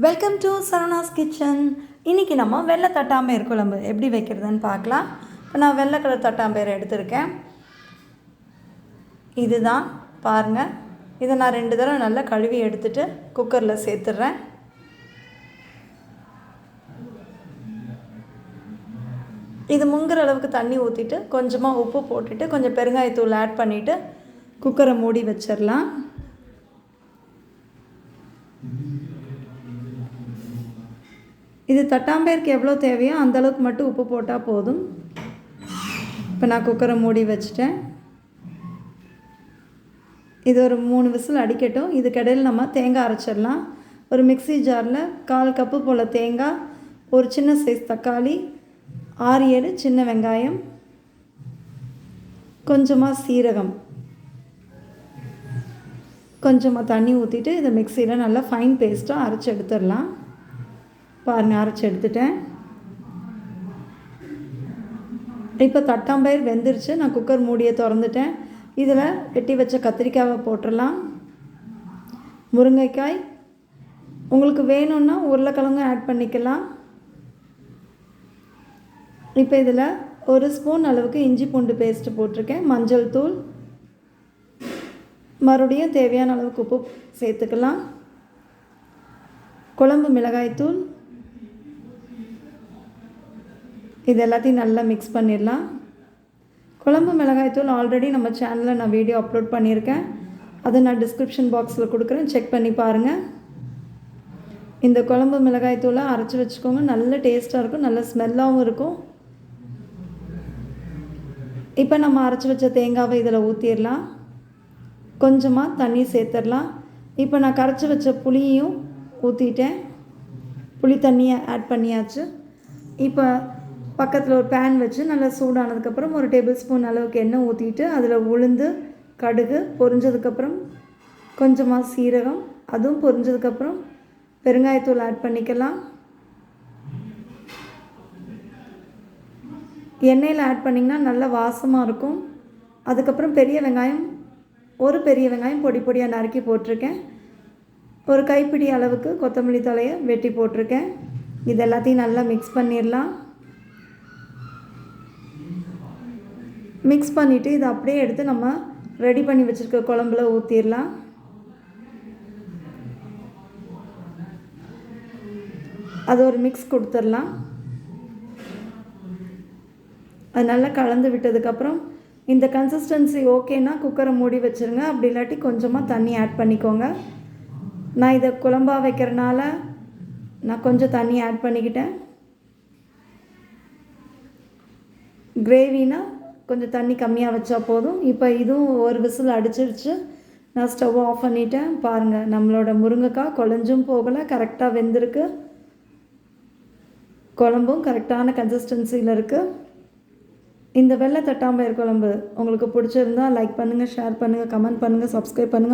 Welcome to Saravanas kitchen. இன்றைக்கி நம்ம வெள்ளை தட்டாம்பயிர் குழம்பு எப்படி வைக்கிறதுன்னு பார்க்கலாம். இப்போ நான் வெள்ளை கலர் தட்டாம்பயிர் எடுத்திருக்கேன். இதுதான் பாருங்கள். இதை நான் 2 தடவை நல்லா கழுவி எடுத்துகிட்டு குக்கரில் சேர்த்துட்றேன். இது முங்குற அளவுக்கு தண்ணி ஊற்றிட்டு கொஞ்சமாக உப்பு போட்டுட்டு கொஞ்சம் பெருங்காயத்தூள் ஆட் பண்ணிவிட்டு குக்கரை மூடி வச்சிடலாம். இது தட்டாம்பயிருக்கு எவ்வளோ தேவையோ அந்தளவுக்கு மட்டும் உப்பு போட்டால் போதும். இப்போ நான் குக்கரை மூடி வச்சிட்டேன். இது ஒரு 3 விசில் அடிக்கட்டும். இதுக்கிடையில் நம்ம தேங்காய் அரைச்சிடலாம். ஒரு மிக்ஸி ஜாரில் 1/4 கப்பு போல் தேங்காய், ஒரு சின்ன சைஸ் தக்காளி, 6-7 சின்ன வெங்காயம், கொஞ்சமாக சீரகம், கொஞ்சமாக தண்ணி ஊற்றிட்டு இதை மிக்சியில் நல்லா ஃபைன் பேஸ்ட்டாக அரைச்சி எடுத்துடலாம். பாருங்கள், அரைச்சி எடுத்துட்டேன். இப்போ தட்டாம்பயிர் வெந்துருச்சு. நான் குக்கர் மூடியை திறந்துட்டேன். இதில் வெட்டி வச்ச கத்திரிக்காயை போட்டுடலாம். முருங்கைக்காய், உங்களுக்கு வேணும்னா உருளைக்கிழங்கும் ஆட் பண்ணிக்கலாம். இப்போ இதில் 1 ஸ்பூன் அளவுக்கு இஞ்சி பூண்டு பேஸ்ட்டு போட்டிருக்கேன். மஞ்சள் தூள், மறுபடியும் தேவையான அளவுக்கு உப்பு சேர்த்துக்கலாம். குழம்பு மிளகாய்த்தூள், இது எல்லாத்தையும் நல்லா மிக்ஸ் பண்ணிடலாம். குழம்பு மிளகாய்த்தூள் ஆல்ரெடி நம்ம சேனலில் நான் வீடியோ அப்லோட் பண்ணியிருக்கேன். அதை நான் டிஸ்கிரிப்ஷன் பாக்ஸில் கொடுக்குறேன், செக் பண்ணி பாருங்கள். இந்த குழம்பு மிளகாய்த்தூளை அரைச்சி வச்சுக்கோங்க. நல்ல டேஸ்ட்டாக இருக்கும், நல்ல ஸ்மெல்லாகவும் இருக்கும். இப்போ நம்ம அரைச்சி வச்ச தேங்காவை இதில் ஊற்றிடலாம். கொஞ்சமாக தண்ணி சேர்த்துடலாம். இப்போ நான் கரைச்சி வச்ச புளியையும் ஊற்றிட்டேன். புளி தண்ணியை ஆட் பண்ணியாச்சு. இப்போ பக்கத்தில் ஒரு பேன் வச்சு நல்லா சூடானதுக்கப்புறம் 1 டேபிள் ஸ்பூன் அளவுக்கு எண்ணெய் ஊற்றிட்டு அதில் உளுந்து, கடுகு பொரிஞ்சதுக்கப்புறம் கொஞ்சமாக சீரகம், அதுவும் பொரிஞ்சதுக்கப்புறம் பெருங்காயத்தூள் ஆட் பண்ணிக்கலாம். எண்ணெயில் ஆட் பண்ணிங்கன்னா நல்ல வாசமாக இருக்கும். அதுக்கப்புறம் பெரிய வெங்காயம், ஒரு பெரிய வெங்காயம் பொடி பொடியாக நறுக்கி போட்டிருக்கேன். ஒரு கைப்பிடி அளவுக்கு கொத்தமல்லி தழையை வெட்டி போட்டிருக்கேன். இது எல்லாத்தையும் நல்லா மிக்ஸ் பண்ணிடலாம். மிக்ஸ் பண்ணிவிட்டு இதை அப்படியே எடுத்து நம்ம ரெடி பண்ணி வச்சுருக்க குழம்புல ஊற்றிடலாம். அது ஒரு மிக்ஸ் கொடுத்துடலாம். அது நல்லா கலந்து விட்டதுக்கப்புறம் இந்த கன்சிஸ்டன்சி ஓகேன்னா குக்கரை மூடி வச்சுருங்க. அப்படி இல்லாட்டி கொஞ்சமாக தண்ணி ஆட் பண்ணிக்கோங்க. நான் இதை குழம்பாக வைக்கிறனால நான் கொஞ்சம் தண்ணி ஆட் பண்ணிக்கிட்டேன். கிரேவினா கொஞ்சம் தண்ணி கம்மியாக வச்சா போதும். இப்போ இதுவும் ஒரு விசில் அடிச்சிருச்சு. நான் ஸ்டவ் ஆஃப் பண்ணிட்டேன். பாருங்கள், நம்மளோட முருங்கைக்காய் குழஞ்சும் போகலை, கரெக்டாக வெந்திருக்கு. குழம்பும் கரெக்டான கன்சிஸ்டன்சியில் இருக்குது. இந்த வெள்ளை தட்டாம்பயிர் குழம்பு உங்களுக்கு பிடிச்சிருந்தா லைக் பண்ணுங்கள், ஷேர் பண்ணுங்கள், கமெண்ட் பண்ணுங்கள், சப்ஸ்கிரைப் பண்ணுங்கள்.